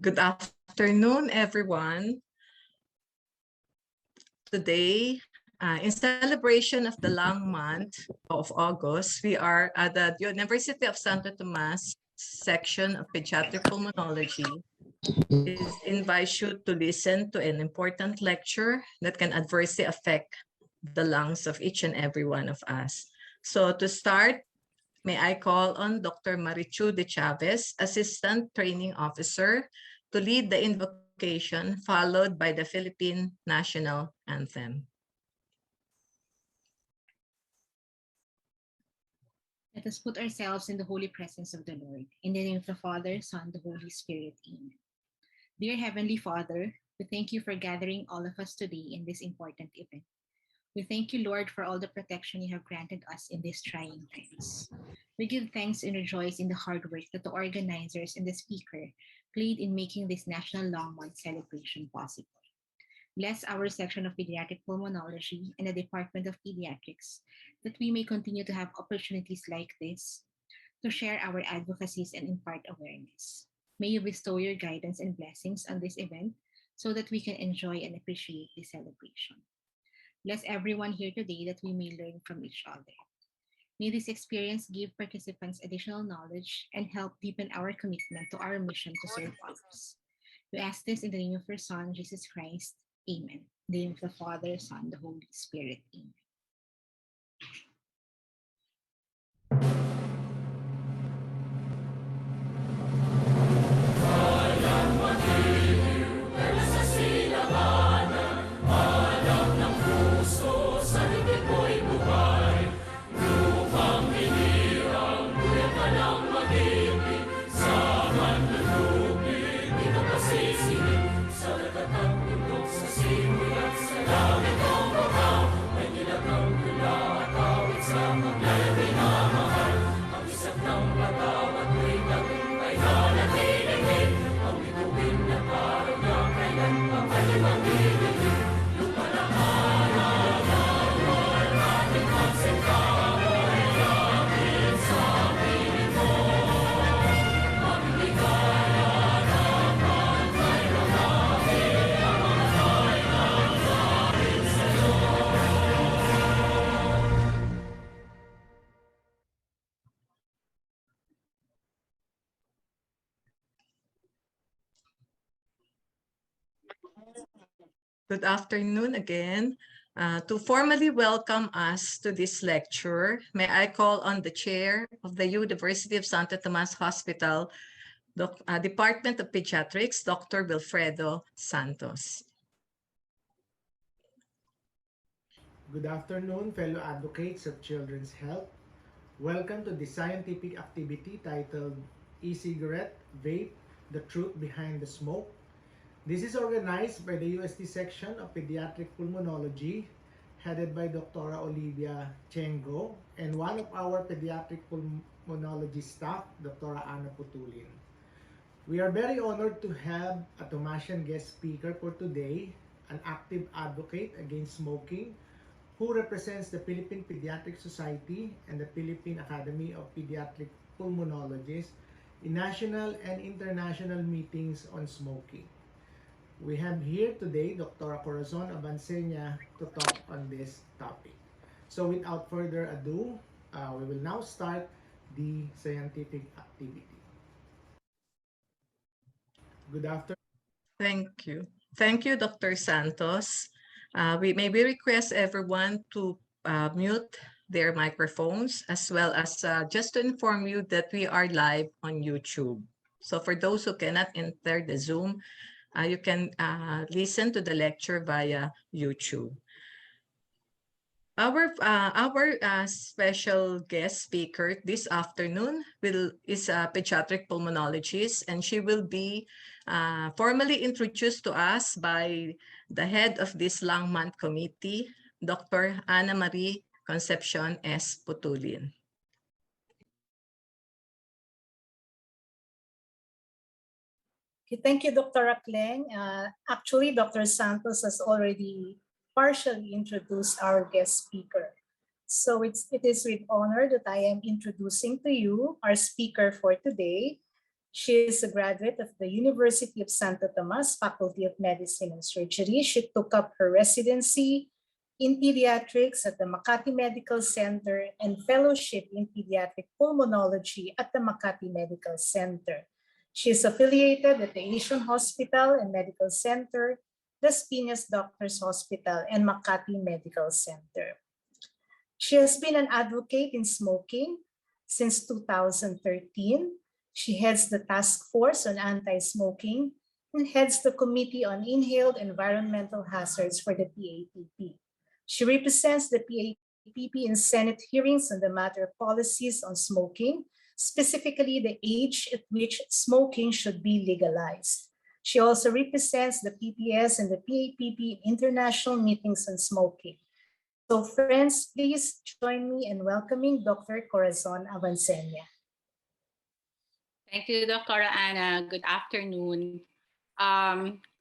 Good afternoon, everyone. Today, in celebration of the long month of August, we are at the University of Santo Tomas section of Pediatric Pulmonology. It invites you to listen to an important lecture that can adversely affect the lungs of each and every one of us. So to start, may I call on Dr. Marichu de Chavez, Assistant Training Officer, to lead the invocation, followed by the Philippine National Anthem. Let us put ourselves in the holy presence of the Lord. In the name of the Father, Son, the Holy Spirit. Amen. Dear Heavenly Father, we thank you for gathering all of us today in this important event. We thank you, Lord, for all the protection you have granted us in these trying times. We give thanks and rejoice in the hard work that the organizers and the speaker played in making this National Long Month celebration possible. Bless our section of Pediatric Pulmonology and the Department of Pediatrics, that we may continue to have opportunities like this to share our advocacies and impart awareness. May you bestow your guidance and blessings on this event so that we can enjoy and appreciate this celebration. Bless everyone here today that we may learn from each other. May this experience give participants additional knowledge and help deepen our commitment to our mission to serve others. We ask this in the name of your Son, Jesus Christ. Amen. In the name of the Father, Son, the Holy Spirit. Amen. Good afternoon again. To formally welcome us to this lecture, may I call on the Chair of the University of Santo Tomas Hospital, the Department of Pediatrics, Dr. Wilfredo Santos. Good afternoon, fellow advocates of children's health. Welcome to this scientific activity titled E-Cigarette, Vape, the Truth Behind the Smoke. This is organized by the UST section of Pediatric Pulmonology, headed by Dr. Olivia Chengo, and one of our pediatric pulmonology staff, Dr. Ana Putulin. We are very honored to have a Tomasian guest speaker for today, an active advocate against smoking, who represents the Philippine Pediatric Society and the Philippine Academy of Pediatric Pulmonologists in national and international meetings on smoking. We have here today Dr. Corazon Abansenia to talk on this topic. So without further ado, we will now start the scientific activity. Good afternoon. Thank you. Thank you, Dr. Santos. We request everyone to mute their microphones, as well as just to inform you that we are live on YouTube. So for those who cannot enter the Zoom, you can listen to the lecture via YouTube. Our special guest speaker this afternoon is a pediatric pulmonologist, and she will be formally introduced to us by the head of this Long Month Committee, Dr. Ana Marie Concepcion S. Putulin. Okay, thank you, Dr. Akleng. Actually, Dr. Santos has already partially introduced our guest speaker. So it is with honor that I am introducing to you our speaker for today, She is a graduate of the University of Santo Tomas Faculty of Medicine and Surgery. She took up her residency in pediatrics at the Makati Medical Center and fellowship in pediatric pulmonology at the Makati Medical Center. She is affiliated with the Asian Hospital and Medical Center, Las Piñas Doctors Hospital, and Makati Medical Center. She has been an advocate in smoking since 2013. She heads the task force on anti-smoking and heads the Committee on Inhaled Environmental Hazards for the PAPP. She represents the PAPP in Senate hearings on the matter of policies on smoking, specifically the age at which smoking should be legalized. She also represents the PPS and the PAPP international meetings on smoking. So friends, please join me in welcoming Dr. Corazon Avancenia. Thank you, Dr. Anna. Good afternoon.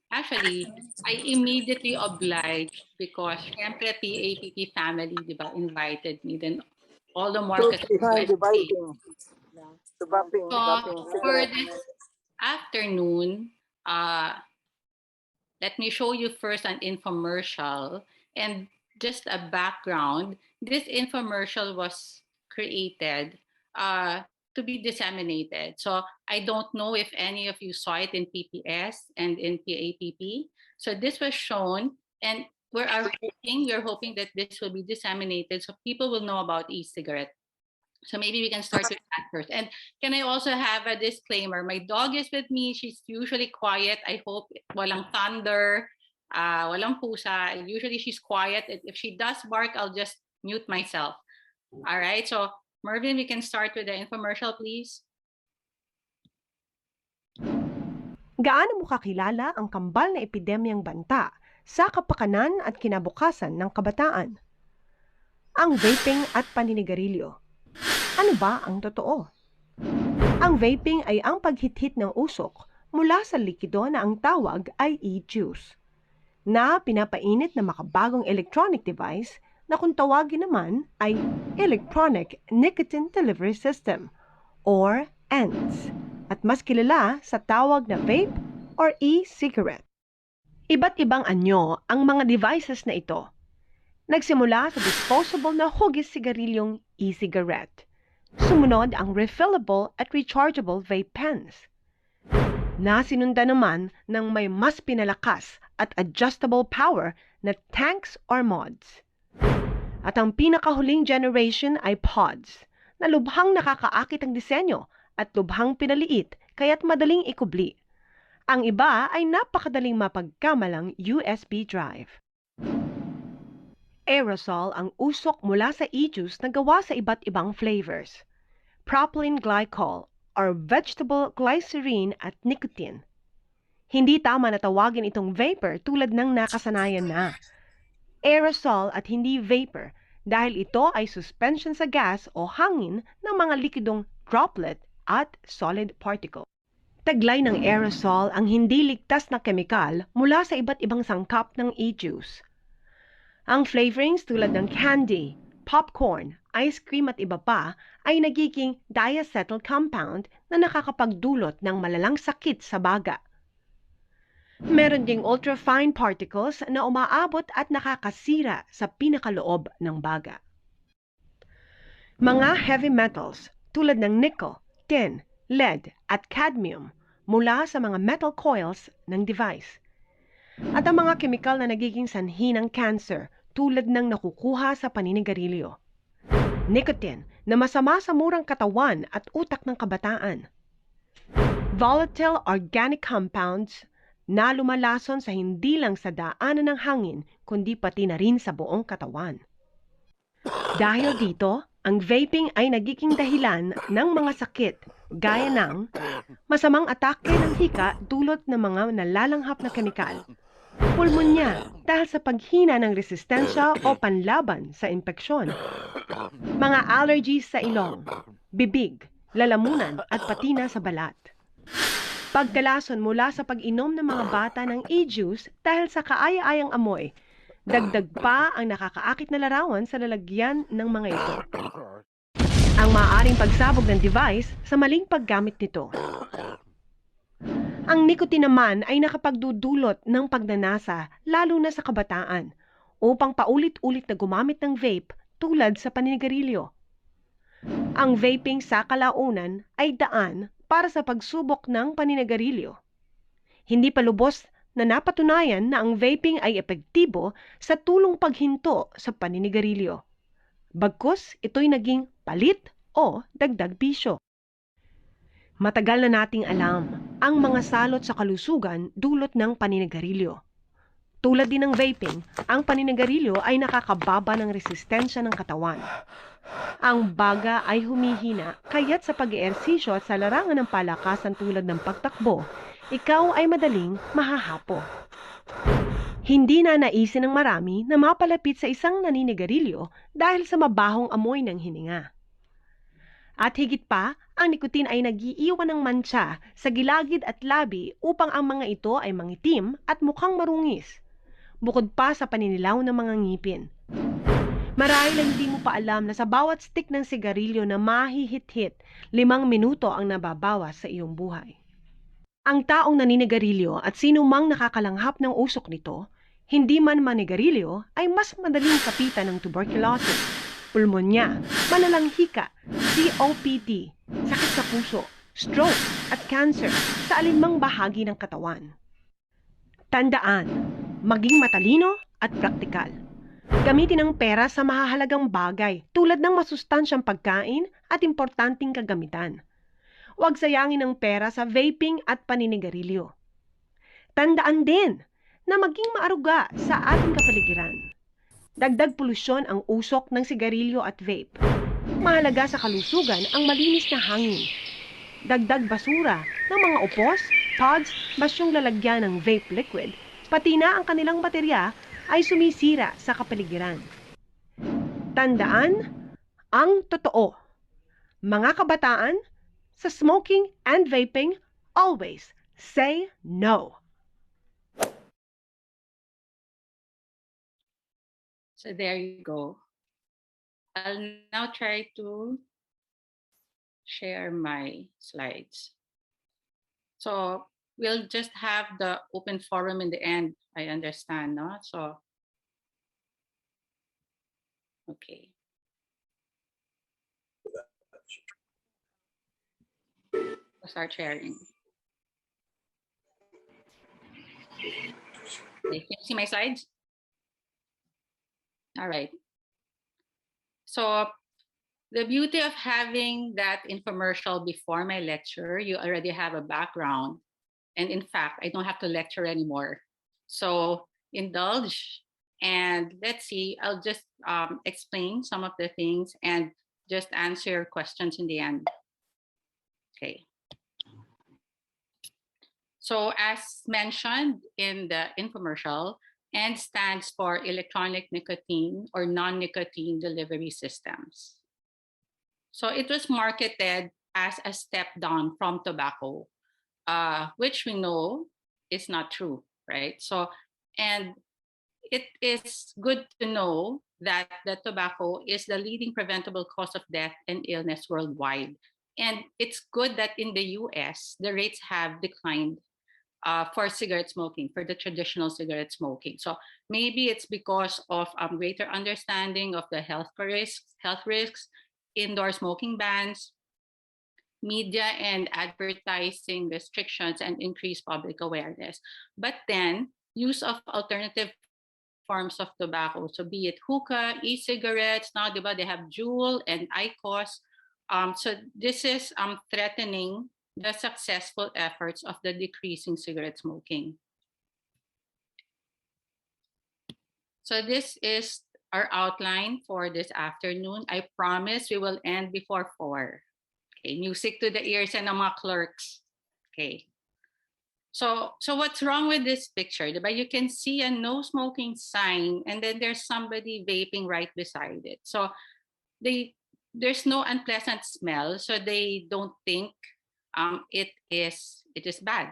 Actually, I immediately obliged because syempre PAPP family, di ba, invited me. Then all the more kasi So for this afternoon, let me show you first an infomercial and just a background. This infomercial was created to be disseminated. So I don't know if any of you saw it in PPS and in PAPP. So this was shown, and we're hoping that this will be disseminated so people will know about e-cigarette. So maybe we can start with that first. And can I also have a disclaimer? My dog is with me. She's usually quiet. I hope walang thunder, walang pusa. Usually she's quiet. If she does bark, I'll just mute myself. All right. So Mervin, we can start with the infomercial, please. Gaano mo kakilala ang kambal na epidemyang banta sa kapakanan at kinabukasan ng kabataan? Ang vaping at paninigarilyo. Ano ba ang totoo? Ang vaping ay ang paghithit ng usok mula sa likido na ang tawag ay e-juice, na pinapainit na makabagong electronic device na kung tawagin naman ay Electronic Nicotine Delivery System or ENDS, at mas kilala sa tawag na vape or e-cigarette. Iba't ibang anyo ang mga devices na ito. Nagsimula sa disposable na hugis sigarilyong e-cigarette. Sumunod ang refillable at rechargeable vape pens. Nasinunda naman ng may mas pinalakas at adjustable power na tanks or mods. At ang pinakahuling generation ay pods, na lubhang nakakaakit ang disenyo at lubhang pinaliit kaya't madaling ikubli. Ang iba ay napakadaling mapagkamalang USB drive. Aerosol ang usok mula sa e-juice na gawa sa iba't ibang flavors. Propylene glycol or vegetable glycerine at nicotine. Hindi tama na tawagin itong vapor tulad ng nakasanayan na. Aerosol at hindi vapor dahil ito ay suspension sa gas o hangin ng mga likidong droplet at solid particle. Taglay ng aerosol ang hindi ligtas na kemikal mula sa iba't ibang sangkap ng e-juice. Ang flavorings tulad ng candy, popcorn, ice cream at iba pa ay nagiging diacetyl compound na nakakapagdulot ng malalang sakit sa baga. Meron ding ultrafine particles na umaabot at nakakasira sa pinakaloob ng baga. Mga heavy metals tulad ng nickel, tin, lead at cadmium mula sa mga metal coils ng device. At ang mga kemikal na nagiging sanhi ng cancer tulad ng nakukuha sa paninigarilyo. Nicotine na masama sa murang katawan at utak ng kabataan. Volatile organic compounds na lumalason sa hindi lang sa daanan ng hangin kundi pati na rin sa buong katawan. Dahil dito, ang vaping ay nagiging dahilan ng mga sakit gaya ng masamang atake ng hika dulot ng mga nalalanghap na kemikal, pulmonya dahil sa paghina ng resistensya o panlaban sa impeksyon, mga allergies sa ilong, bibig, lalamunan at pati na sa balat. Pagkalason mula sa pag-inom ng mga bata ng e-juice dahil sa kaaya-ayang amoy, dagdag pa ang nakakaakit na larawan sa lalagyan ng mga ito. Ang maaaring pagsabog ng device sa maling paggamit nito. Ang nicotine naman ay nakapagdudulot ng pagnanasa lalo na sa kabataan upang paulit-ulit na gumamit ng vape tulad sa paninigarilyo. Ang vaping sa kalaunan ay daan para sa pagsubok ng paninigarilyo. Hindi pa lubos na napatunayan na ang vaping ay epektibo sa tulong paghinto sa paninigarilyo. Bagkus ito'y naging palit o dagdag bisyo. Matagal na nating alam ang mga salot sa kalusugan dulot ng paninigarilyo. Tulad din ng vaping, ang paninigarilyo ay nakakababa ng resistensya ng katawan. Ang baga ay humihina kaya't sa pag-eehersisyo at sa larangan ng palakasan tulad ng pagtakbo, ikaw ay madaling mahahapo. Hindi na naisin ng marami na mapalapit sa isang naninigarilyo dahil sa mabahong amoy ng hininga. At higit pa, ang nikotin ay nag-iiwan ng mantsa sa gilagid at labi upang ang mga ito ay mangitim at mukhang marungis, bukod pa sa paninilaw ng mga ngipin. Marahil hindi mo pa alam na sa bawat stick ng sigarilyo na mahihit-hit, 5 minuto ang nababawas sa iyong buhay. Ang taong naninigarilyo at sino mang nakakalanghap ng usok nito, hindi man manigarilyo ay mas madaling kapitan ng tuberculosis, pulmonya, malalang hika, COPD, sakit sa puso, stroke at cancer sa alinmang bahagi ng katawan. Tandaan, maging matalino at praktikal. Gamitin ang pera sa mahahalagang bagay tulad ng masustansyang pagkain at importanteng kagamitan. Huwag sayangin ang pera sa vaping at paninigarilyo. Tandaan din na maging maaruga sa ating kapaligiran. Dagdag polusyon ang usok ng sigarilyo at vape. Mahalaga sa kalusugan ang malinis na hangin. Dagdag basura ng mga upos, pods, basyong lalagyan ng vape liquid, pati na ang kanilang baterya ay sumisira sa kapaligiran. Tandaan ang totoo. Mga kabataan, sa smoking and vaping, always say no. So there you go. I'll now try to share my slides. So we'll just have the open forum in the end, I understand, no? So, okay. I'll start sharing. Okay, can you see my slides? All right. So the beauty of having that infomercial before my lecture, you already have a background. And in fact, I don't have to lecture anymore. So indulge and let's see, I'll just explain some of the things and just answer questions in the end. Okay. So as mentioned in the infomercial, END stands for electronic nicotine or non-nicotine delivery systems. So it was marketed as a step down from tobacco, which we know is not true, right? So, and it is good to know that the tobacco is the leading preventable cause of death and illness worldwide. And it's good that in the US, the rates have declined for cigarette smoking, for the traditional cigarette smoking. So maybe it's because of greater understanding of the health risks, indoor smoking bans, media and advertising restrictions, and increased public awareness. But then use of alternative forms of tobacco, so be it hookah, e-cigarettes, now they have Juul and IQOS. So this is threatening the successful efforts of the decreasing cigarette smoking. So this is our outline for this afternoon. I promise we will end before 4. Okay, music to the ears and mga clerks. Okay. So what's wrong with this picture? You can see a no smoking sign and then there's somebody vaping right beside it. So there's no unpleasant smell, so they don't think it is bad.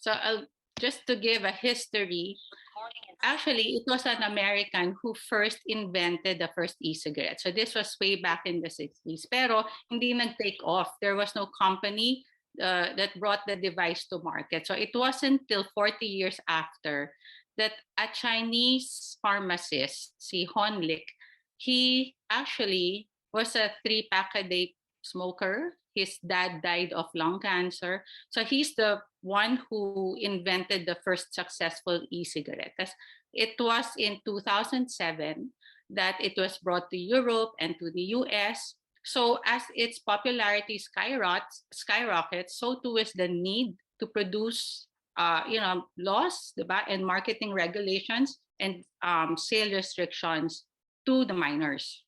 So just to give a history, actually it was an American who first invented the first e-cigarette. So this was way back in the 60s. Pero hindi nag-take off. There was no company that brought the device to market. So it wasn't till 40 years after that a Chinese pharmacist, si Honlik, he actually was a 3-pack-a-day smoker. His dad died of lung cancer. So he's the one who invented the first successful e-cigarette. It was in 2007 that it was brought to Europe and to the US. So as its popularity skyrockets, so too is the need to produce laws, diba, and marketing regulations and sale restrictions to the minors.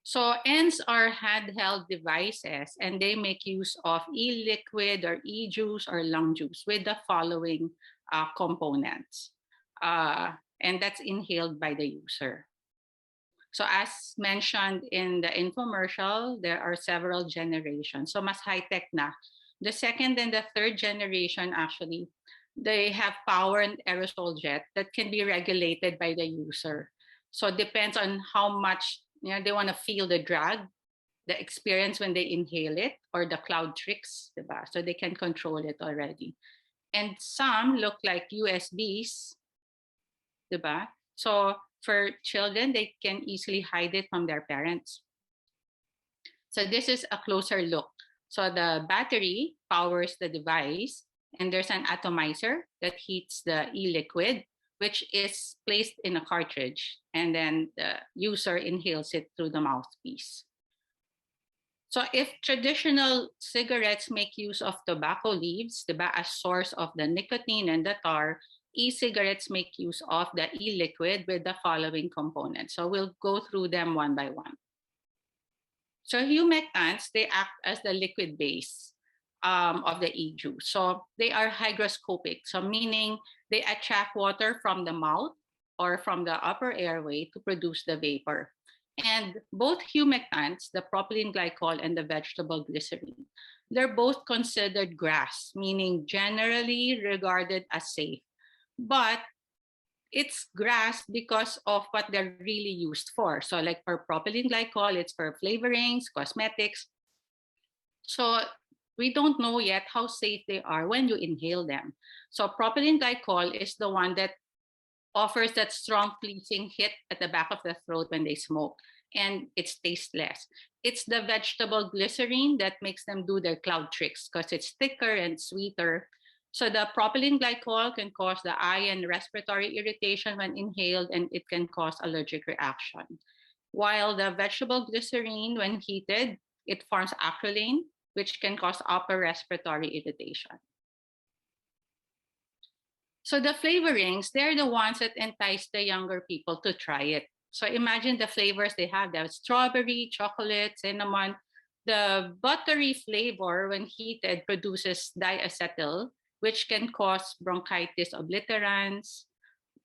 So ENDS are handheld devices, and they make use of e-liquid or e-juice or lung juice with the following components. And that's inhaled by the user. So as mentioned in the infomercial, there are several generations. So mas high-tech na. The second and the third generation, actually, they have power and aerosol jet that can be regulated by the user. So it depends on how much they want to feel the drag, the experience when they inhale it, or the cloud tricks, diba? So they can control it already. And some look like USBs, diba? So for children, they can easily hide it from their parents. So this is a closer look. So the battery powers the device, and there's an atomizer that heats the e-liquid, which is placed in a cartridge, and then the user inhales it through the mouthpiece. So if traditional cigarettes make use of tobacco leaves, diba, as source of the nicotine and the tar, e-cigarettes make use of the e-liquid with the following components. So we'll go through them one by one. So humectants, they act as the liquid base of the e-juice. So they are hygroscopic, so meaning they attract water from the mouth or from the upper airway to produce the vapor. And both humectants, the propylene glycol and the vegetable glycerine, they're both considered GRAS, meaning generally regarded as safe. But it's GRAS because of what they're really used for. So like for propylene glycol, it's for flavorings, cosmetics. So we don't know yet how safe they are when you inhale them. So propylene glycol is the one that offers that strong pleasing hit at the back of the throat when they smoke, and it's tasteless. It's the vegetable glycerine that makes them do their cloud tricks because it's thicker and sweeter. So the propylene glycol can cause the eye and respiratory irritation when inhaled, and it can cause allergic reaction. While the vegetable glycerine, when heated, it forms acrolein, which can cause upper respiratory irritation. So the flavorings, they're the ones that entice the younger people to try it. So imagine the flavors they have. They have strawberry, chocolate, cinnamon. The buttery flavor, when heated, produces diacetyl, which can cause bronchitis obliterans,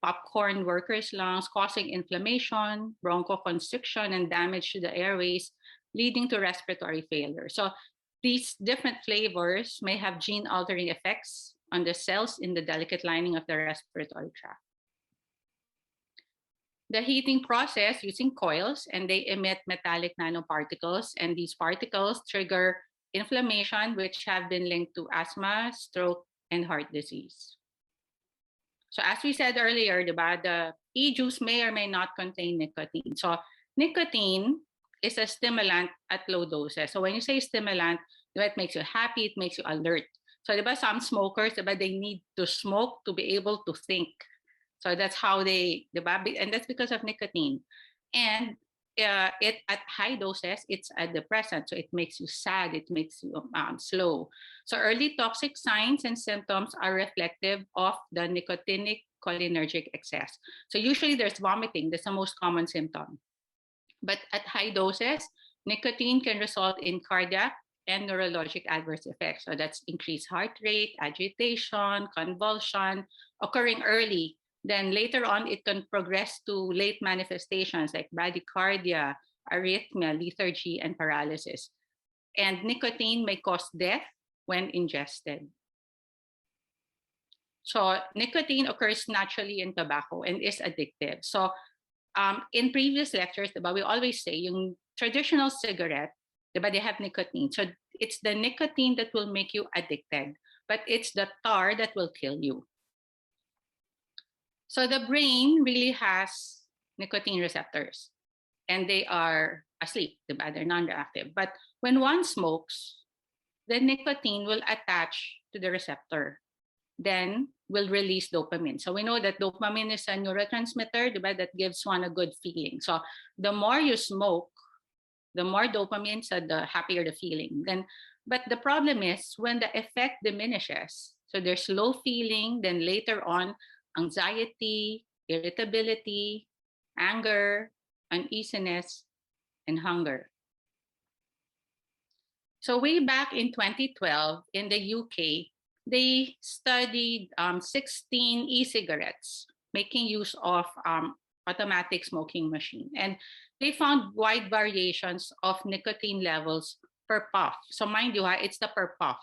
popcorn workers' lungs, causing inflammation, bronchoconstriction, and damage to the airways, leading to respiratory failure. So these different flavors may have gene-altering effects on the cells in the delicate lining of the respiratory tract. The heating process using coils, and they emit metallic nanoparticles, and these particles trigger inflammation, which have been linked to asthma, stroke, and heart disease. So as we said earlier, the e-juice may or may not contain nicotine. So nicotine is a stimulant at low doses. So when you say stimulant, it makes you happy, it makes you alert. So some smokers, they need to smoke to be able to think. So that's how they, and that's because of nicotine. And it at high doses, it's a depressant. So it makes you sad, it makes you slow. So early toxic signs and symptoms are reflective of the nicotinic cholinergic excess. So usually there's vomiting, that's the most common symptom. But at high doses, nicotine can result in cardiac and neurologic adverse effects. So that's increased heart rate, agitation, convulsion, occurring early. Then later on, it can progress to late manifestations like bradycardia, arrhythmia, lethargy, and paralysis. And nicotine may cause death when ingested. So nicotine occurs naturally in tobacco and is addictive. So in previous lectures, we always say yung traditional cigarette, they have nicotine. So it's the nicotine that will make you addicted, but it's the tar that will kill you. So the brain really has nicotine receptors, and they are asleep, they're non-reactive. But when one smokes, the nicotine will attach to the receptor, then will release dopamine. So we know that dopamine is a neurotransmitter, that gives one a good feeling. So the more you smoke, the more dopamine, so the happier the feeling. But the problem is when the effect diminishes, so there's low feeling, then later on, anxiety, irritability, anger, uneasiness, and hunger. So way back in 2012 in the UK, they studied 16 e-cigarettes making use of automatic smoking machine. And they found wide variations of nicotine levels per puff. So mind you, it's the per puff.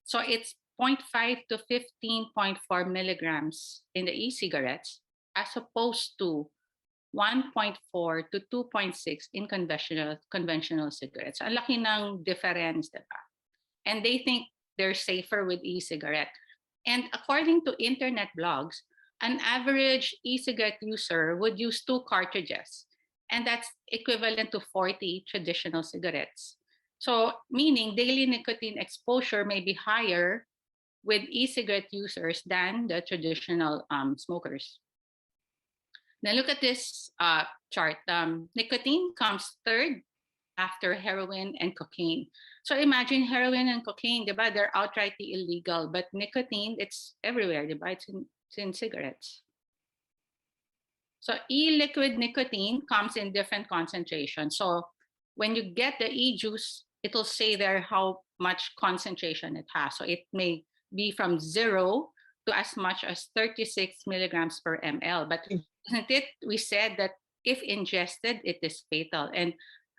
So it's 0.5 to 15.4 milligrams in the e-cigarettes as opposed to 1.4 to 2.6 in conventional cigarettes. Ang laki ng difference, diba? And they think they're safer with e-cigarette. And according to internet blogs, an average e-cigarette user would use 2 cartridges, and that's equivalent to 40 traditional cigarettes. So meaning daily nicotine exposure may be higher with e-cigarette users than the traditional smokers. Now look at this chart. Nicotine comes third after heroin and cocaine. So imagine heroin and cocaine, diba? They're outrightly illegal, but nicotine, it's everywhere, diba? It's in cigarettes. So e-liquid nicotine comes in different concentrations. So when you get the e-juice, it'll say there how much concentration it has. So it may be from 0 to as much as 36 milligrams per ml. But isn't it, we said that if ingested, it is fatal. And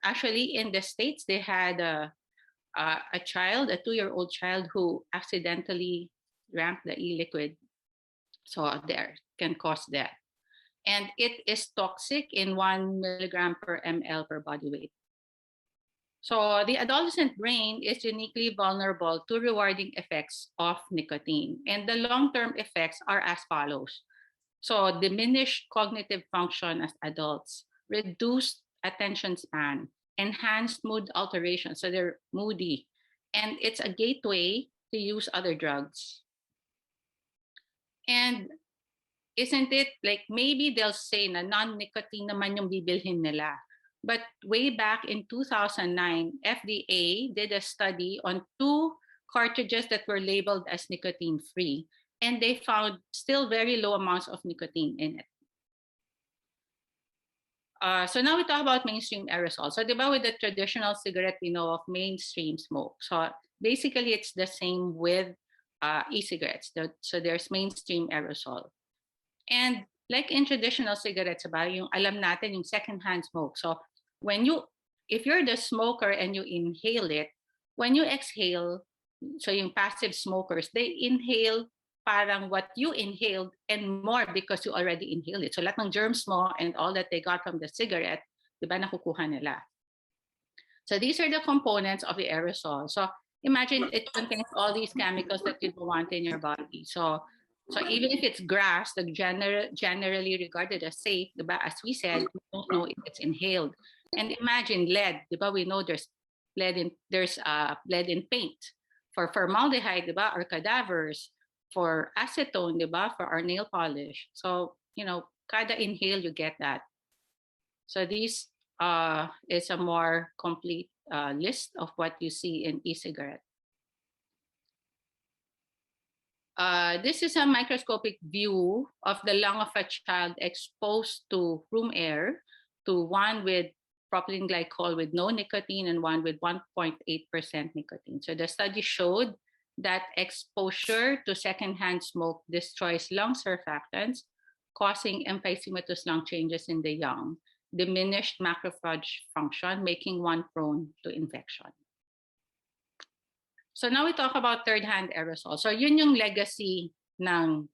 actually in the States, they had a child, a 2-year-old child who accidentally drank the e-liquid. So there can cause death. And it is toxic in 1 milligram per ml per body weight. So the adolescent brain is uniquely vulnerable to rewarding effects of nicotine. And the long-term effects are as follows. So diminished cognitive function as adults, reduced attention span, enhanced mood alteration, so they're moody, and it's a gateway to use other drugs. And isn't it like maybe they'll say na non-nicotine naman yung bibilhin nila. But way back in 2009, FDA did a study on 2 cartridges that were labeled as nicotine-free, and they found still very low amounts of nicotine in it. So now we talk about mainstream aerosol. So diba with the traditional cigarette, we know of mainstream smoke. So basically it's the same with e-cigarettes. So there's mainstream aerosol. And like in traditional cigarettes, yung alam natin yung secondhand smoke. So if you're the smoker and you inhale it, when you exhale, so yung passive smokers, they inhale parang what you inhaled and more because you already inhaled it. So lahat ng germs mo and all that they got from the cigarette, diba, nakukuha nila. So these are the components of the aerosol. So imagine it contains all these chemicals that you don't want in your body. So even if it's grass, the generally regarded as safe, diba, as we said, we don't know if it's inhaled. And imagine lead, diba, we know there's lead in paint. For formaldehyde, diba, our cadavers. For acetone, diba, for our nail polish. So, kada inhale, you get that. So this is a more complete list of what you see in e-cigarette. This is a microscopic view of the lung of a child exposed to room air, to one with propylene glycol with no nicotine and one with 1.8% nicotine. So the study showed that exposure to secondhand smoke destroys lung surfactants, causing emphysematous lung changes in the young, diminished macrophage function, making one prone to infection. So now we talk about third-hand aerosol. So yun yung legacy ng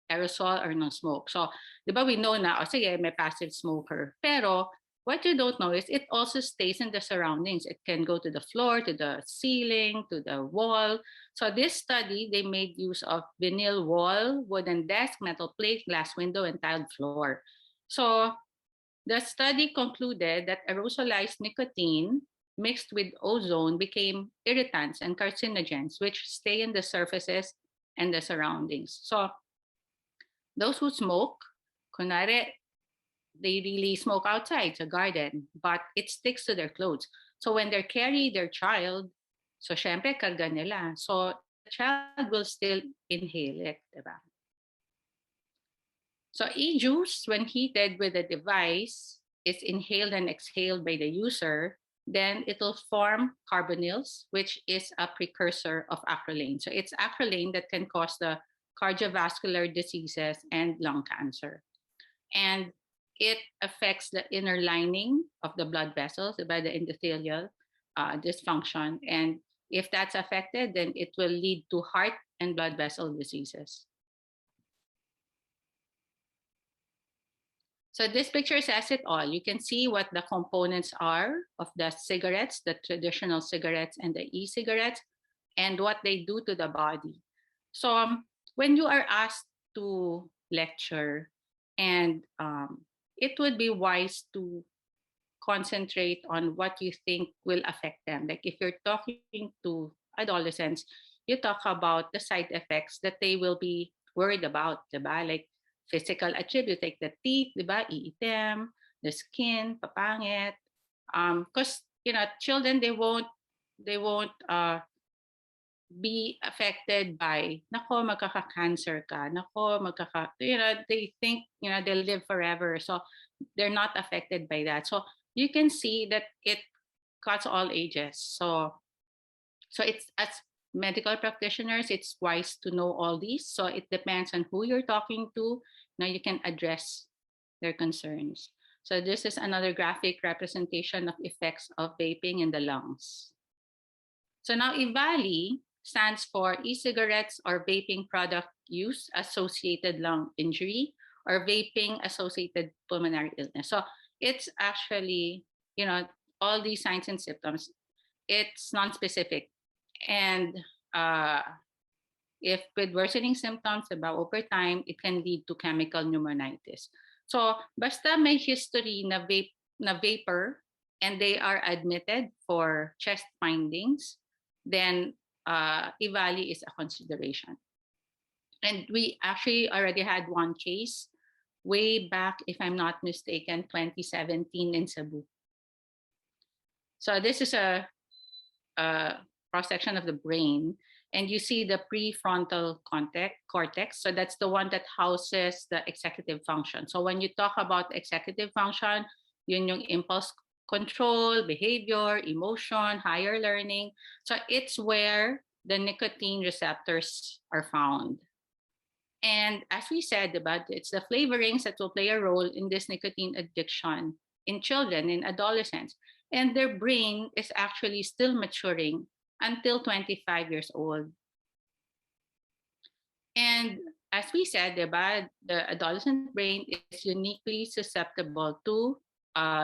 aerosol or ng smoke. So, di ba we know na, sige, may passive smoker. Pero what you don't know is it also stays in the surroundings. It can go to the floor, to the ceiling, to the wall. So this study, they made use of vinyl wall, wooden desk, metal plate, glass window, and tiled floor. So the study concluded that aerosolized nicotine mixed with ozone became irritants and carcinogens, which stay in the surfaces and the surroundings. So those who smoke, kunwari, they really smoke outside the garden, but it sticks to their clothes. So when they carry their child, so syempre karga nila. So the child will still inhale it, diba? So e-juice, when heated with a device, is inhaled and exhaled by the user, then it will form carbonyls, which is a precursor of acrolein. So it's acrolein that can cause the cardiovascular diseases and lung cancer. And it affects the inner lining of the blood vessels by the endothelial dysfunction. And if that's affected, then it will lead to heart and blood vessel diseases. So this picture says it all. You can see what the components are of the cigarettes, the traditional cigarettes and the e-cigarettes, and what they do to the body. So when you are asked to lecture, and it would be wise to concentrate on what you think will affect them. Like if you're talking to adolescents, you talk about the side effects that they will be worried about, diba? Like physical attributes, like the teeth, diba? Iitim, the skin, papangit. Because children, they won't be affected by nako magkaka-cancer ka, nako they think they'll live forever, so they're not affected by that. So you can see that it cuts all ages. So it's, as medical practitioners, it's wise to know all these. So it depends on who you're talking to. Now you can address their concerns. So this is another graphic representation of effects of vaping in the lungs. So now EVALI stands for e-cigarettes or vaping product use associated lung injury or vaping associated pulmonary illness. So it's actually, all these signs and symptoms, it's non-specific. And if with worsening symptoms over time, it can lead to chemical pneumonitis. So basta may history na vapor and they are admitted for chest findings, then EVALI is a consideration. And we actually already had one case way back, if I'm not mistaken, 2017 in Cebu. So this is a cross-section of the brain, and you see the prefrontal cortex. So that's the one that houses the executive function. So when you talk about executive function, yun yung impulse control, behavior, emotion, higher learning. So it's where the nicotine receptors are found. And as we said, it's the flavorings that will play a role in this nicotine addiction in children, in adolescents. And their brain is actually still maturing until 25 years old. And as we said, the adolescent brain is uniquely susceptible to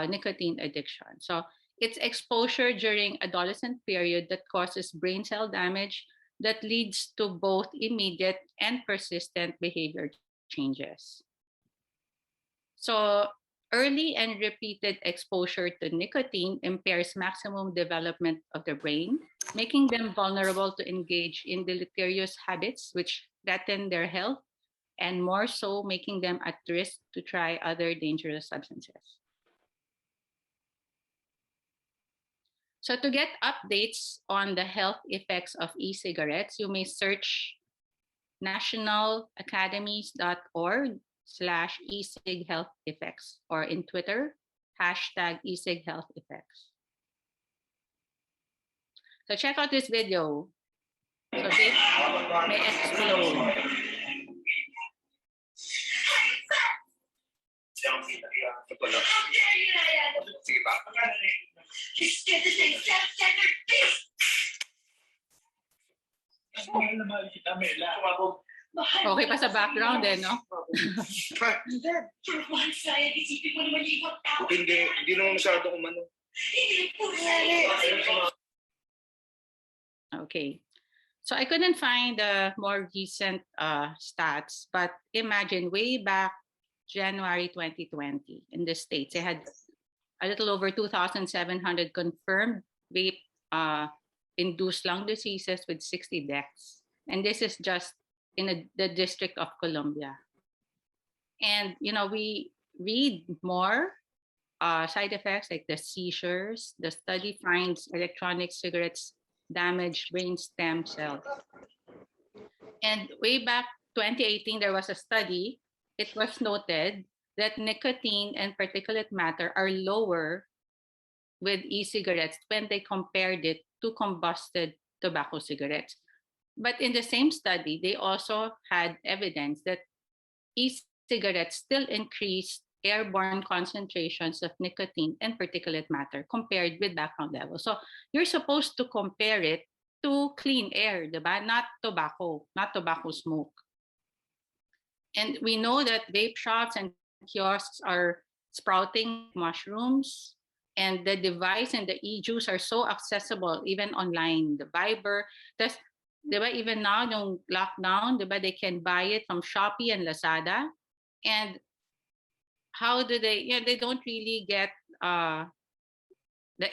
nicotine addiction. So it's exposure during adolescent period that causes brain cell damage that leads to both immediate and persistent behavior changes. So early and repeated exposure to nicotine impairs maximum development of the brain, making them vulnerable to engage in deleterious habits which threaten their health, and more so making them at risk to try other dangerous substances. So to get updates on the health effects of e-cigarettes, you may search nationalacademies.org/e-cig health effects, or in Twitter, #e-cig health effects. So check out this video. So vape may explode. Okay pa sa background eh, no? Hindi naman masyado kumano. Okay. So I couldn't find the more recent stats, but imagine way back January 2020 in the States, they had a little over 2,700 confirmed vape induced lung diseases with 60 deaths. And this is just in the District of Columbia. And, you know, we read more side effects like the seizures. The study finds electronic cigarettes damage brain stem cells. And way back 2018, there was a study. It was noted that nicotine and particulate matter are lower with e-cigarettes when they compared it to combusted tobacco cigarettes. But in the same study, they also had evidence that e-cigarettes still increased airborne concentrations of nicotine and particulate matter compared with background levels. So you're supposed to compare it to clean air, diba? Not tobacco smoke. And we know that vape shops and kiosks are sprouting mushrooms, and the device and the e-juice are so accessible even online. The Viber, that's, diba, even now, yung lockdown, diba, they can buy it from Shopee and Lazada. And how do they, yeah, they don't really get the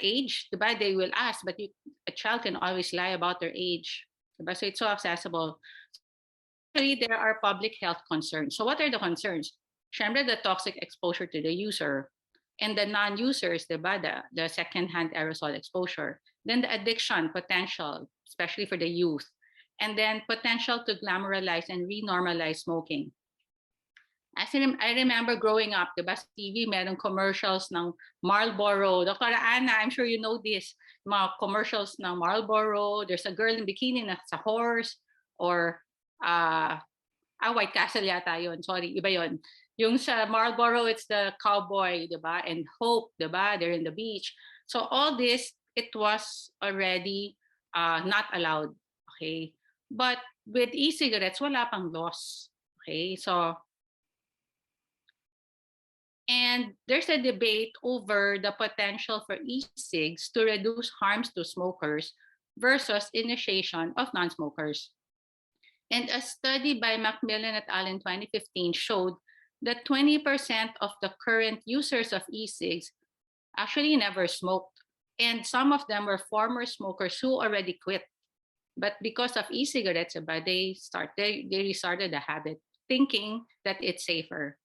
age, diba? They will ask, but a child can always lie about their age. Diba? So it's so accessible. Actually, there are public health concerns. So what are the concerns? Syempre, the toxic exposure to the user, and the non-users, diba? The secondhand aerosol exposure. Then the addiction potential, especially for the youth. And then potential to glamorize and renormalize smoking. I remember growing up, diba, sa TV, merong commercials ng Marlboro. Dr. Anna, I'm sure you know this. Mga commercials ng Marlboro. There's a girl in bikini na sa horse. Or, White Castle yata yun. Sorry, iba yun. Yung sa Marlboro, it's the cowboy, diba? And Hope, diba? They're in the beach. So all this, it was already not allowed. Okay? But with e-cigarettes, wala pang laws. Okay? So, and there's a debate over the potential for e-cigs to reduce harms to smokers versus initiation of non-smokers. And a study by Macmillan et al. In 2015 showed that 20% of the current users of e-cigs actually never smoked. And some of them were former smokers who already quit. But because of e-cigarettes, they restarted the habit, thinking that it's safer.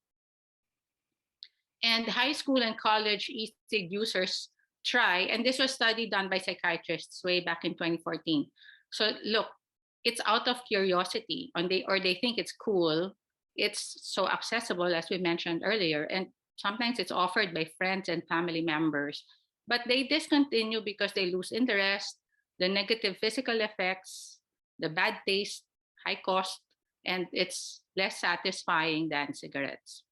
And high school and college e-cig users try, and this was a study done by psychiatrists way back in 2014. So look, it's out of curiosity, or they think it's cool. It's so accessible, as we mentioned earlier, and sometimes it's offered by friends and family members. But they discontinue because they lose interest, the negative physical effects, the bad taste, high cost, and it's less satisfying than cigarettes.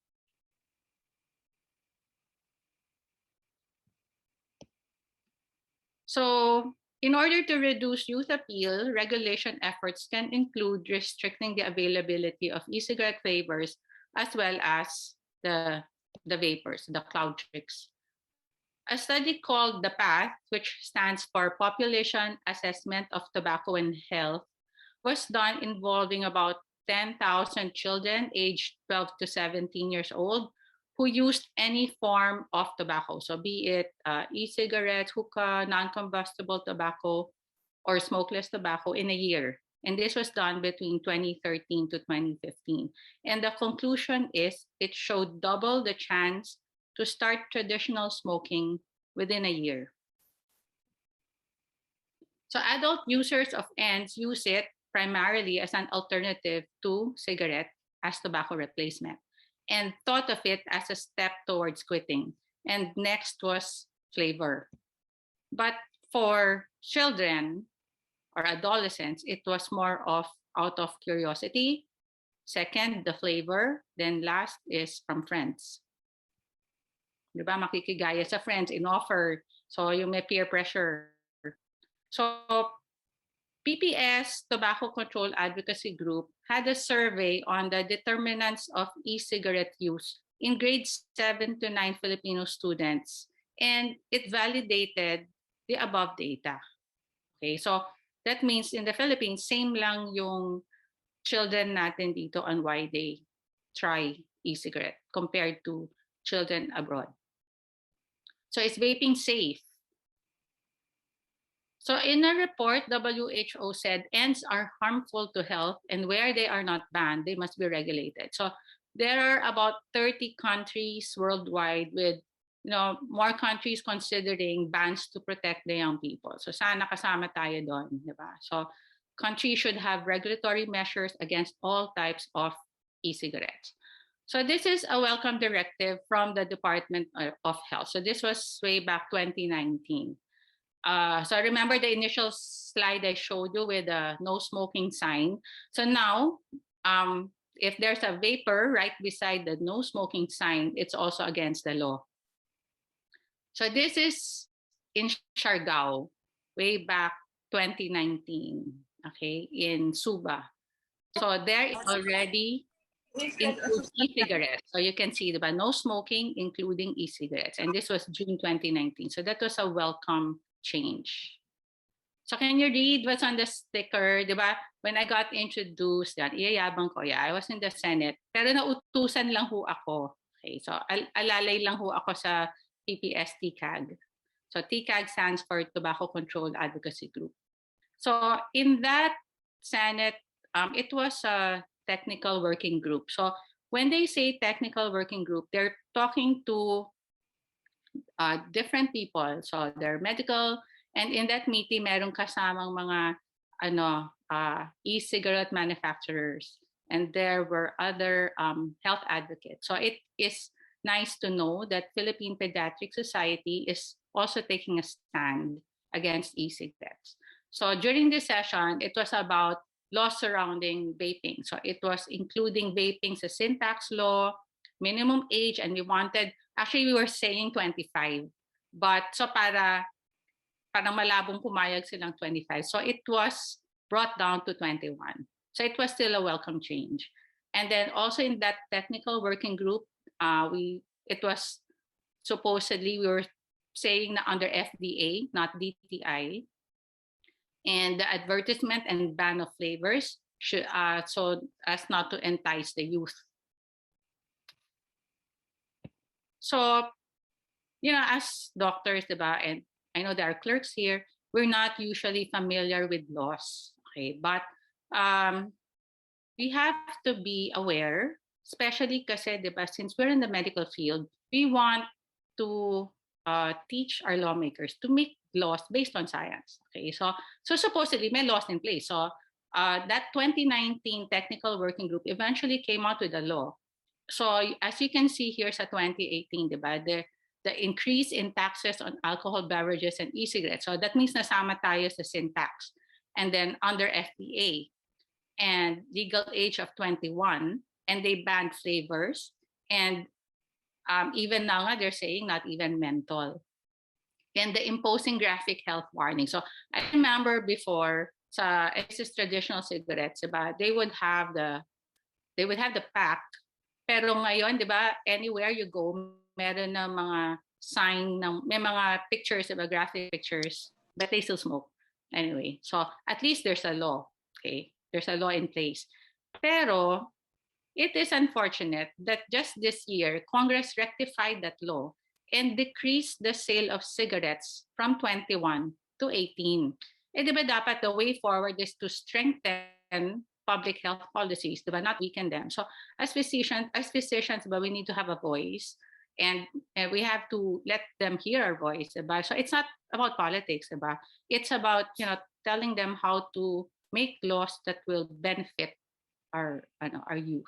So in order to reduce youth appeal, regulation efforts can include restricting the availability of e-cigarette flavors as well as the vapors, the cloud tricks. A study called The Path, which stands for Population Assessment of Tobacco and Health, was done involving about 10,000 children aged 12 to 17 years old who used any form of tobacco. So be it e-cigarettes, hookah, non-combustible tobacco, or smokeless tobacco in a year. And this was done between 2013 to 2015. And the conclusion is it showed double the chance to start traditional smoking within a year. So adult users of ENDS use it primarily as an alternative to cigarette as tobacco replacement, and thought of it as a step towards quitting. And next was flavor. But for children or adolescents, it was more of out of curiosity. Second, the flavor. Then last is from friends. Diba, makikigaya sa friends in offer. So you may peer pressure. So PPS, Tobacco Control Advocacy Group, had a survey on the determinants of e-cigarette use in grades 7 to 9 Filipino students, and it validated the above data. Okay, so that means in the Philippines, same lang yung children natin dito on why they try e-cigarette compared to children abroad. So is vaping safe? So in a report, WHO said ends are harmful to health, and where they are not banned, they must be regulated. So there are about 30 countries worldwide with more countries considering bans to protect the young people. So sana kasama tayo doon, di ba? So countries should have regulatory measures against all types of e-cigarettes. So this is a welcome directive from the Department of Health. So this was way back 2019. So I remember the initial slide I showed you with a no smoking sign. So now, if there's a vapor right beside the no smoking sign, it's also against the law. So this is in Siargao, way back 2019, okay, in Suba. So there it already includes e-cigarettes. So you can see the no smoking, including e-cigarettes. And this was June 2019. So that was a welcome change. So can you read what's on the sticker? Diba? When I got introduced, iyayabang ko, I was in the Senate, pero nautusan lang ho ako. Okay, so alalay lang ho ako sa PPS TCAG. So TCAG stands for Tobacco Control Advocacy Group. So in that Senate, it was a technical working group. So when they say technical working group, they're talking to different people. So they're medical, and in that meeting, meron kasamang mga e-cigarette manufacturers, and there were other health advocates. So it is nice to know that Philippine Pediatric Society is also taking a stand against e-cigarettes. So during this session, it was about laws surrounding vaping. So it was including vaping sa syntax law, minimum age, and we were saying 25. But so parang malabong pumayag silang 25. So it was brought down to 21. So it was still a welcome change. And then also in that technical working group, it was supposedly we were saying na under FDA, not DTI. And the advertisement and ban of flavors should so as not to entice the youth. So, as doctors, diba, and I know there are clerks here, we're not usually familiar with laws, okay? But we have to be aware, especially kasi, diba, since we're in the medical field, we want to teach our lawmakers to make laws based on science, okay? So supposedly, may laws in place. So that 2019 technical working group eventually came out with a law. So as you can see here sa 2018, diba, the increase in taxes on alcohol beverages and e-cigarettes. So that means nasama tayo sa sin tax. And then under FDA and legal age of 21, and they banned flavors. And even now they're saying not even menthol. And the imposing graphic health warning. So I remember before sa traditional cigarettes, diba, they would have the pack. Pero ngayon, di ba, anywhere you go, meron na mga sign, may mga pictures, diba, graphic pictures, but they still smoke. Anyway, so at least there's a law, okay? There's a law in place. Pero it is unfortunate that just this year, Congress rectified that law and decreased the sale of cigarettes from 21 to 18. Eh, di ba dapat the way forward is to strengthen public health policies, diba, not weaken them. So as physicians, diba, we need to have a voice, and we have to let them hear our voice, diba? So it's not about politics, diba? It's about telling them how to make laws that will benefit our youth.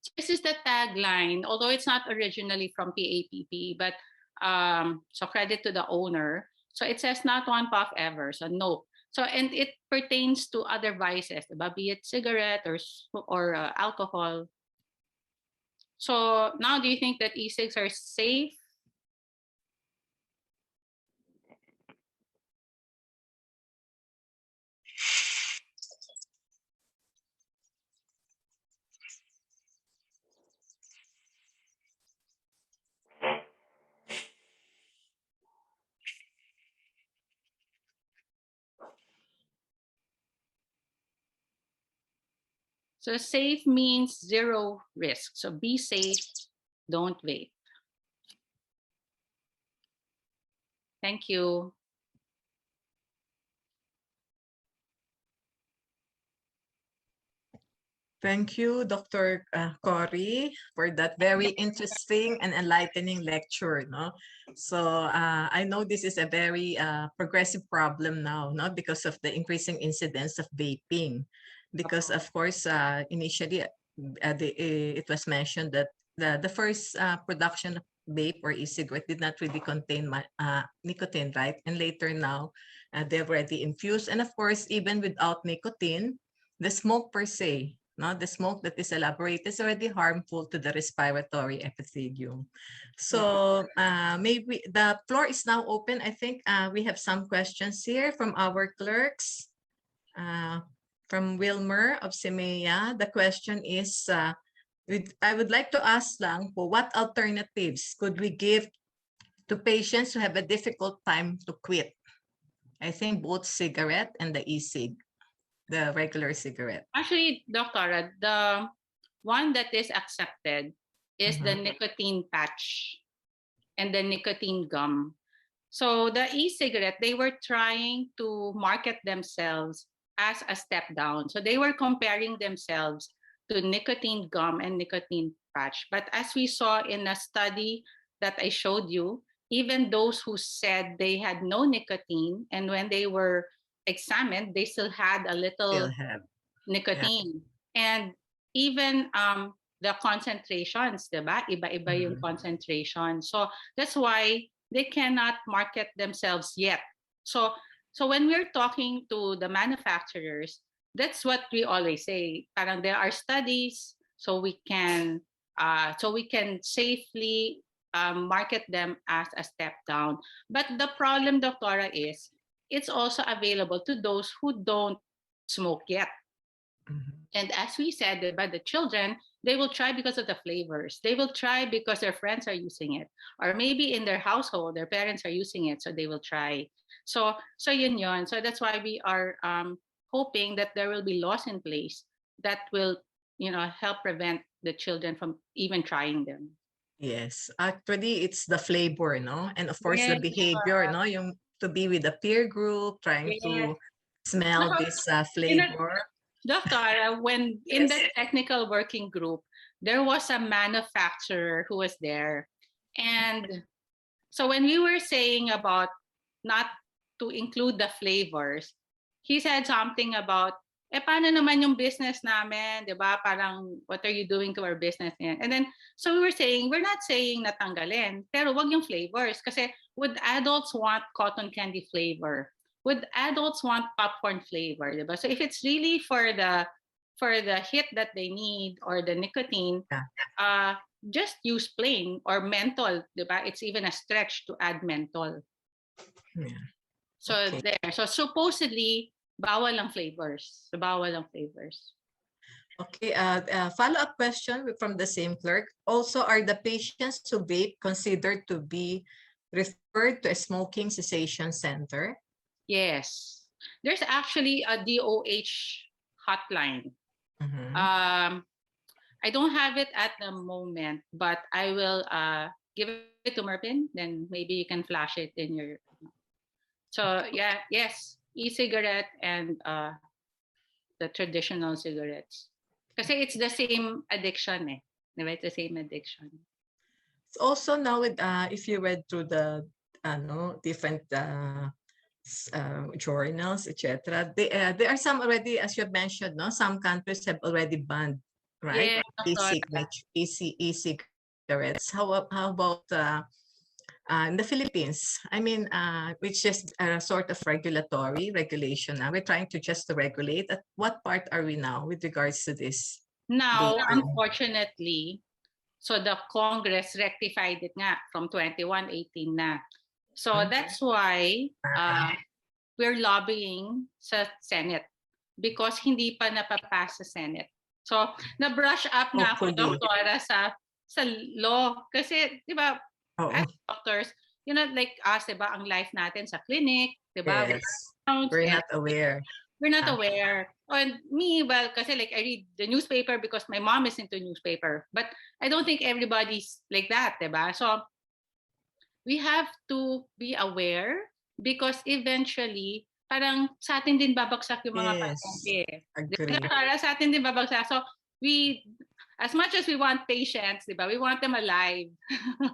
So this is the tagline, although it's not originally from PAPP, but so credit to the owner. So it says not one puff ever, so no. So, and it pertains to other vices, be it cigarette or alcohol. So now, do you think that e-cigs are safe? So safe means zero risk. So be safe, don't vape. Thank you. Thank you, Dr. Cory, for that very interesting and enlightening lecture. No, so I know this is a very progressive problem now, no, because of the increasing incidence of vaping. Because of course, initially, it was mentioned that the first production of vape or e-cigarette did not really contain nicotine, right? And later now, they've already infused, and of course, even without nicotine, the smoke per se. No, the smoke that is elaborated is already harmful to the respiratory epithelium. So maybe the floor is now open. I think we have some questions here from our clerks. From Wilmer of CEMEA, the question is, I would like to ask lang po, what alternatives could we give to patients who have a difficult time to quit? I think both cigarette and the e-cig. The regular cigarette. Actually, Doctora, the one that is accepted is the nicotine patch and the nicotine gum. So the e-cigarette, they were trying to market themselves as a step down. So they were comparing themselves to nicotine gum and nicotine patch. But as we saw in a study that I showed you, even those who said they had no nicotine, and when they were examined, they still had a little nicotine. Yeah. And even the concentrations, diba? Iba-iba yung concentration. So that's why they cannot market themselves yet. So when we're talking to the manufacturers, that's what we always say. Parang there are studies, so we can safely market them as a step down. But the problem, Doctora, is it's also available to those who don't smoke yet. And as we said, about the children, they will try because of the flavors. They will try because their friends are using it. Or maybe in their household, their parents are using it, so they will try. So yun. So that's why we are hoping that there will be laws in place that will, help prevent the children from even trying them. Yes, actually, it's the flavor, no? And of course, the behavior, no? Yung to be with a peer group, trying to smell this flavor. Doctor, when in the technical working group, there was a manufacturer who was there. And so when we were saying about not to include the flavors, he said something about, paano naman yung business namin, di ba? Parang, what are you doing to our business? And then, so we were saying, we're not saying natanggalin, pero wag yung flavors. Kasi would adults want cotton candy flavor? Would adults want popcorn flavor? Diba? So if it's really for the hit that they need or the nicotine, just use plain or menthol. Diba? It's even a stretch to add menthol. Yeah. So there. So supposedly, bawal ang flavors. So bawal ang flavors. Okay, follow-up question from the same clerk. Also, are the patients who vape considered to be referred to a smoking cessation center? Yes. There's actually a DOH hotline. I don't have it at the moment, but I will give it to Mervin. Then maybe you can flash it in your... So yeah, yes, e-cigarette and the traditional cigarettes. Kasi it's the same addiction, eh. It's the same addiction. Also now, with if you read through the different journals, etc., there are some already, as you have mentioned, no, some countries have already banned, right? E-cigarettes. How about in the Philippines? I mean, which is a sort of regulation. We're trying to just regulate. At what part are we now with regards to this? Now, unfortunately, so the Congress rectified it nga from 21-18 na. So that's why we're lobbying sa Senate because hindi pa napapas sa Senate. So na-brush up na ako, Doktora, sa law. Kasi, di ba, as doctors, like us, di ba, ang life natin sa clinic, di ba? Yes, we're not aware. we're not Yeah. aware. And me, well, kasi like I read the newspaper because my mom is into newspaper. But I don't think everybody's like that, diba? So we have to be aware because eventually, parang sa atin din babagsak yung mga Yes, pasyente. agree. Para sa atin din babagsak. So we, as much as we want patients, diba, we want them alive.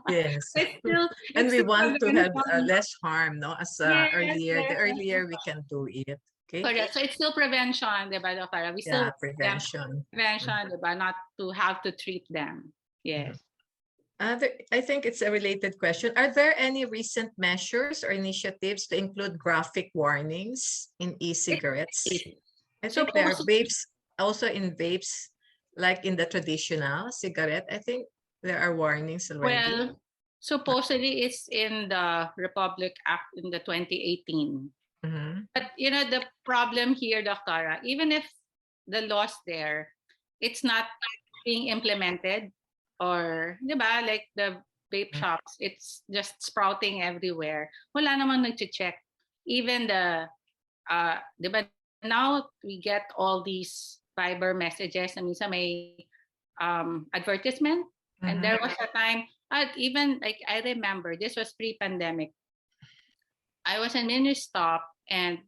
Yes. It's still, And it's we still want to have prevention. less harm, no? As Yes, earlier, yes, the yes. earlier we can do it. Okay. Correct. So it's still prevention, diba, Doctora? We still Yeah, prevention. prevention, diba? Not to have to treat them. Yes. I think it's a related question. Are there any recent measures or initiatives to include graphic warnings in e-cigarettes? I think there are vapes, also in vapes, like in the traditional cigarette. I think there are warnings already. Well, supposedly it's in the Republic Act in the 2018. But you know, the problem here, Doctora, even if the law's there, it's not being implemented, or diba, like the vape shops, it's just sprouting everywhere. Wala namang nag-check. Even the diba, now we get all these Viber messages na minsan may advertisement. And there was a time, even like I remember, this was pre-pandemic. I was in mini-stop, and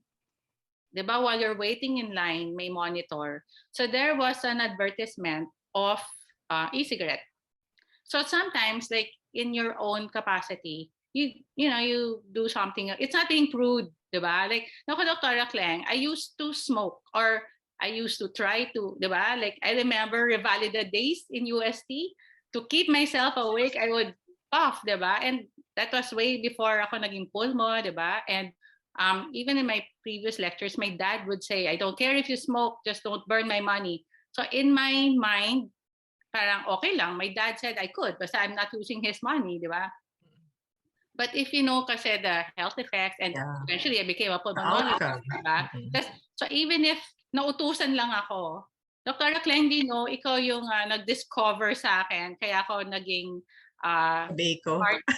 diba, while you're waiting in line, may monitor. So there was an advertisement of e-cigarette. So sometimes, like in your own capacity, you know, you do something. It's not being prude, diba? Like, naku, Dr. Kleng, I used to smoke, or I used to try to, diba? Like, I remember revalida days in UST. To keep myself awake, I would puff, diba? And that was way before ako naging pulmo, diba? And even in my previous lectures, my dad would say, I don't care if you smoke, just don't burn my money. So in my mind, parang okay lang. My dad said I could, but I'm not using his money, di ba? But if you know kasi the health effects, and eventually I became a pulmonologist, di ba? So even if nautusan lang ako, Dr. Kleng, no, ikaw yung nag-discover sa akin, kaya ako naging part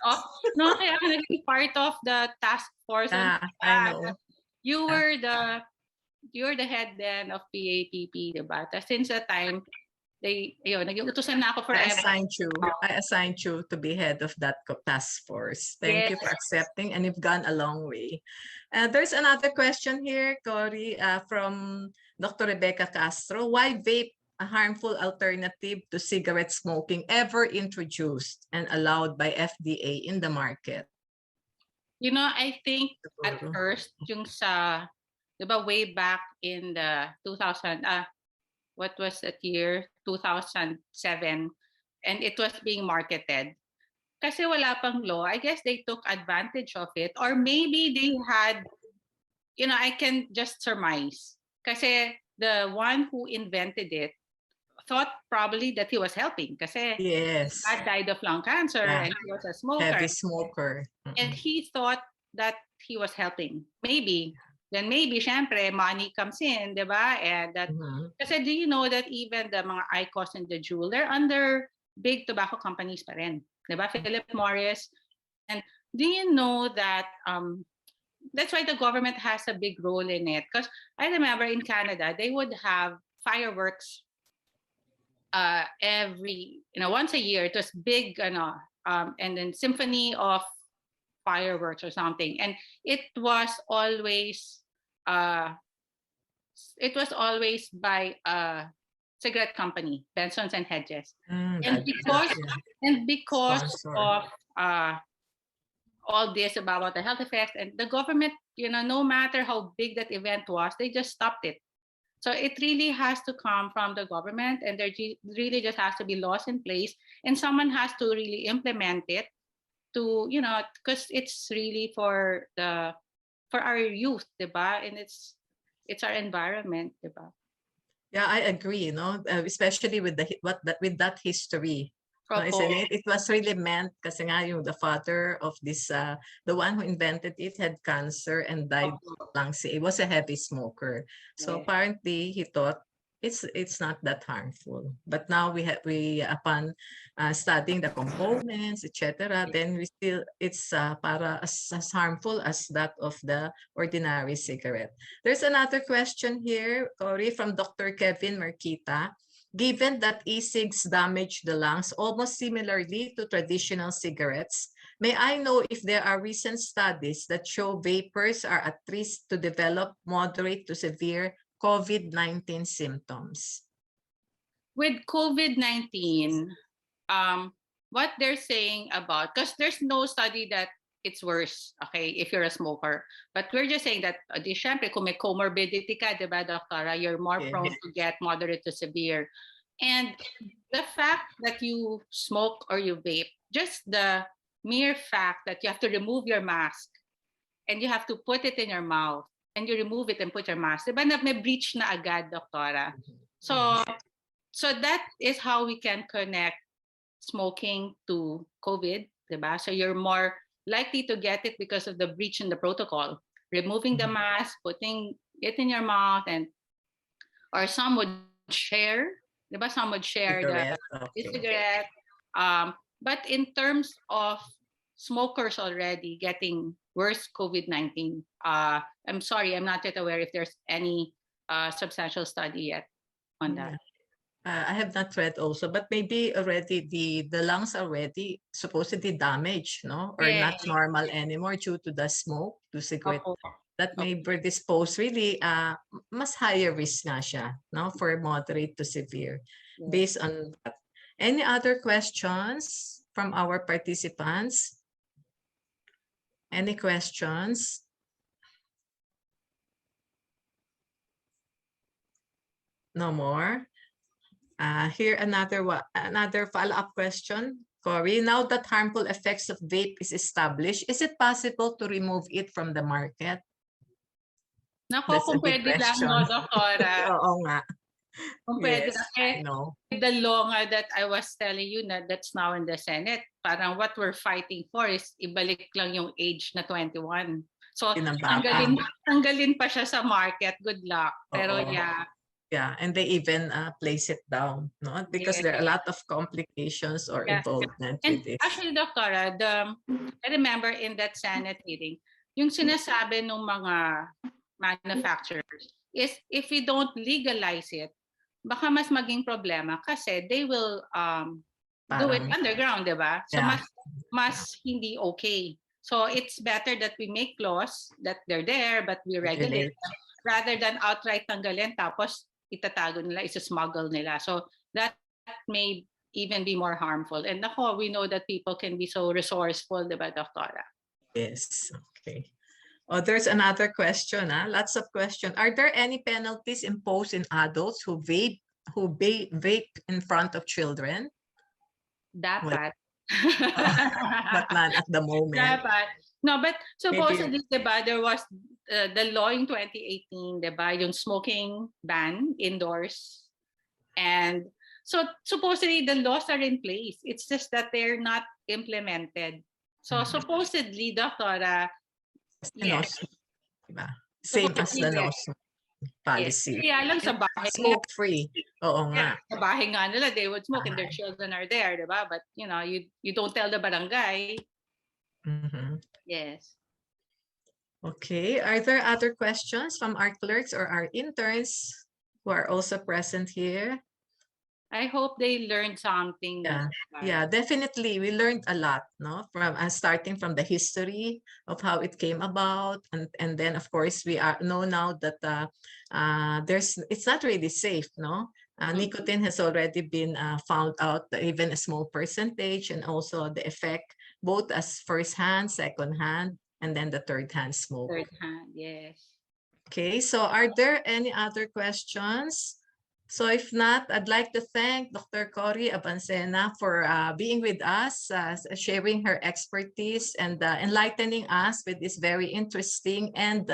of, no, kaya ako naging part of the task force. I know. You were the head then of PAPP, di ba? Since that time, naging utusan na ako forever. I assigned you to be head of that task force. Thank you for accepting, and you've gone a long way. There's another question here, Cory, from Dr. Rebecca Castro. Why vape, a harmful alternative to cigarette smoking, ever introduced and allowed by FDA in the market? You know, I think at first, yung sa, diba, way back in the 2000, what was that year? 2007. And it was being marketed. Kasi wala pang law, I guess they took advantage of it. Or maybe they had, you know, I can just surmise. Kasi the one who invented it thought probably that he was helping. Kasi his dad died of lung cancer and he was a smoker. Heavy smoker. And he thought that he was helping. Maybe. Then maybe, syempre, money comes in, di ba? And that, kasi do you know that even the mga IQOS and the Juul, they're under big tobacco companies pa rin. Di ba? Philip Morris. And do you know that that's why the government has a big role in it? Because I remember in Canada, they would have fireworks every, once a year. It was big, and then symphony of fireworks or something. And it was always by a cigarette company, Benson's and Hedges. And because of all this about the health effects, and the government, no matter how big that event was, they just stopped it. So it really has to come from the government, and there really just has to be laws in place, and someone has to really implement it to, because it's really for our youth, diba? And it's our environment, diba? Yeah, I agree, especially with with that history. Isn't it? It was really meant kasi nga the father of this, the one who invented it had cancer and died of lung. He was a heavy smoker. So apparently he thought it's not that harmful. But now we upon studying the components, etc., then we still it's para as harmful as that of the ordinary cigarette. There's another question here, Cory, from Dr. Kevin Marquita. Given that e-cigs damage the lungs almost similarly to traditional cigarettes, may I know if there are recent studies that show vapers are at risk to develop moderate to severe COVID-19 symptoms? With COVID-19, what they're saying about, because there's no study that it's worse, okay, if you're a smoker. But we're just saying that, di syempre, kung may comorbidity ka, di ba, Doktora, you're more prone to get moderate to severe. And the fact that you smoke or you vape, just the mere fact that you have to remove your mask and you have to put it in your mouth and you remove it and put your mask, di ba, na may breach na agad, Doktora? So that is how we can connect smoking to COVID, diba? So you're more likely to get it because of the breach in the protocol. Removing the mask, putting it in your mouth, or some would share, diba? Some would share the cigarette. But in terms of smokers already getting worse COVID-19, I'm sorry, I'm not yet aware if there's any substantial study yet on that. I have not read also, but maybe already the lungs already supposedly damaged, no, or not normal anymore due to the smoke, to cigarette. That may predispose really mas higher risk na siya, no, for moderate to severe, based on that. Any other questions from our participants? Any questions? No more. Here another follow-up question, Cory. Now that harmful effects of vape is established, is it possible to remove it from the market? Nako, kung pwede lang, no, Doktora. Oo nga. Kung pwede Yes, lang. I know. The law nga that I was telling you that's now in the Senate, parang what we're fighting for is ibalik lang yung age na 21. So, tanggalin pa siya sa market. Good luck. Pero yeah, and they even place it down, no? Because there are a lot of complications or involvement with it. Actually, Doktora, I remember in that Senate hearing, yung sinasabi ng mga manufacturers is if we don't legalize it, baka mas maging problema kasi they will do it underground, diba? So mas hindi okay. So it's better that we make laws that they're there but we regulate them, rather than outright tanggalin tapos itatago nila, isa-smuggle nila. So that may even be more harmful. And nako, we know that people can be so resourceful, diba, Doktora? Yes, okay. Oh, there's another question. Lots of questions. Are there any penalties imposed in adults who vape in front of children? Dapat. But not at the moment. Dapat. No, but supposedly, diba, there was the law in 2018, diba, yung smoking ban indoors. And so supposedly the laws are in place. It's just that they're not implemented. So supposedly, Doktora, yes. Same as the no policy. Kaya lang sa bahay. Smoke free. Oo nga. Sa bahay nga nila, they would smoke and their children are there, diba? But you know, you don't tell the barangay. Yes. Okay. Are there other questions from our clerks or our interns who are also present here? I hope they learned something. Yeah, definitely. We learned a lot, no? From starting from the history of how it came about, and then of course we know now that it's not really safe, no? Nicotine has already been found out, even a small percentage, and also the effect both as first hand, second hand, and then the third hand smoke. Third hand, yes. Okay, so are there any other questions? So if not, I'd like to thank Dr. Cory Abancena for being with us, sharing her expertise and enlightening us with this very interesting and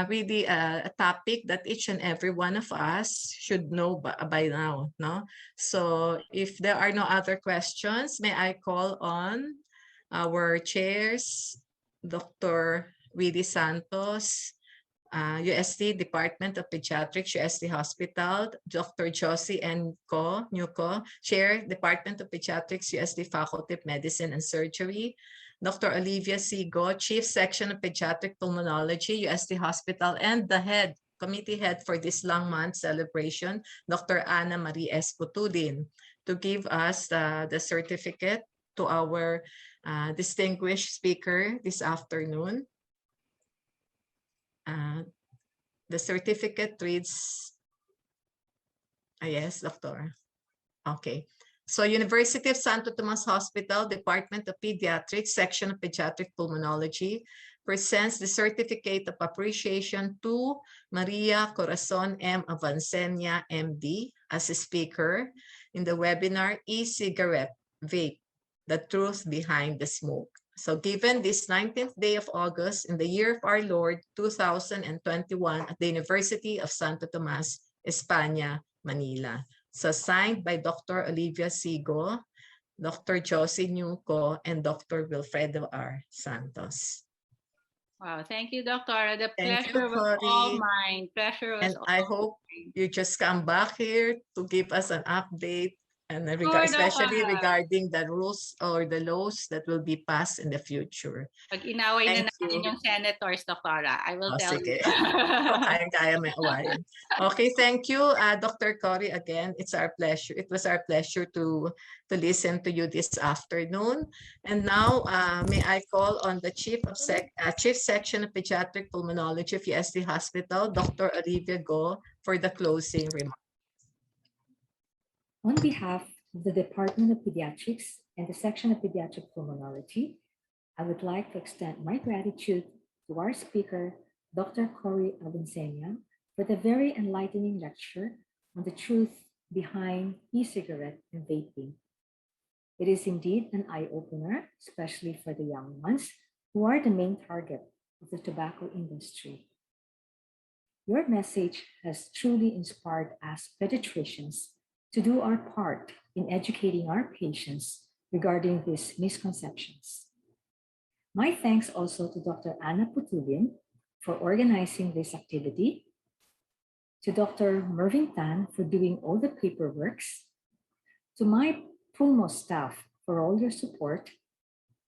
really a topic that each and every one of us should know by now. No? So if there are no other questions, may I call on our chairs, Dr. Willie Santos, UST Department of Pediatrics, UST Hospital, Dr. Josie N. Nuco, Chair, Department of Pediatrics, UST Faculty of Medicine and Surgery, Dr. Olivia C. Go, Chief Section of Pediatric Pulmonology, UST Hospital, and the committee head for this Lung Month celebration, Dr. Ana Marie S. Putudin, to give us the certificate to our distinguished speaker this afternoon. The certificate reads, yes, doctor. Okay. So University of Santo Tomas Hospital, Department of Pediatrics, Section of Pediatric Pulmonology, presents the Certificate of Appreciation to Maria Corazon M. Avancenia, MD, as a speaker in the webinar E-Cigarette, Vape, The Truth Behind the Smoke. So given this 19th day of August in the year of our Lord, 2021 at the University of Santo Tomas, España, Manila. So signed by Dr. Olivia Sigo, Dr. Josie Nuco, and Dr. Wilfredo R. Santos. Wow, thank you, Doctor. The Thank pleasure you, was all Cory. mine. Pleasure was And all I hope mine. you just come back here to give us an update, and Sure, especially Doctor. regarding the rules or the laws that will be passed in the future. Pag inaway na Thank natin you. yung senators, Doctora, I will tell Sige. you. Kaya may awayan. Okay, thank you, Dr. Cory. Again, it's our pleasure. It was our pleasure to listen to you this afternoon. And now, may I call on the Chief Section of Pediatric Pulmonology of UST Hospital, Dr. Olivia Go, for the closing remarks. On behalf of the Department of Pediatrics and the Section of Pediatric Pulmonology, I would like to extend my gratitude to our speaker, Dr. Cory Avancenia, for the very enlightening lecture on the truth behind e-cigarette and vaping. It is indeed an eye-opener, especially for the young ones who are the main target of the tobacco industry. Your message has truly inspired us pediatricians to do our part in educating our patients regarding these misconceptions. My thanks also to Dr. Ana Putulin for organizing this activity, to Dr. Mervyn Tan for doing all the paperwork, to my Pulmo staff for all your support,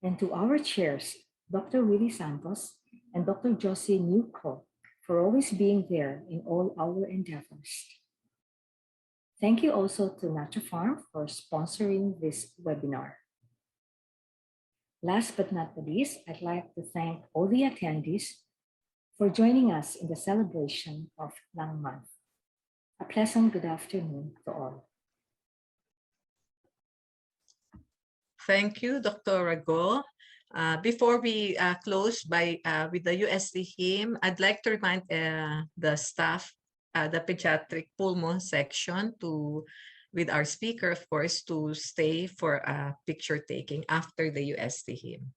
and to our chairs, Dr. Willie Santos and Dr. Josie Nuco, for always being there in all our endeavors. Thank you also to Nature Farm for sponsoring this webinar. Last but not the least, I'd like to thank all the attendees for joining us in the celebration of Lung Month. A pleasant good afternoon to all. Thank you, Dr. Rago. Before we close with the UST hymn, I'd like to remind the staff, the pediatric pulmon section, with our speaker, of course, to stay for a picture taking after the UST hymn.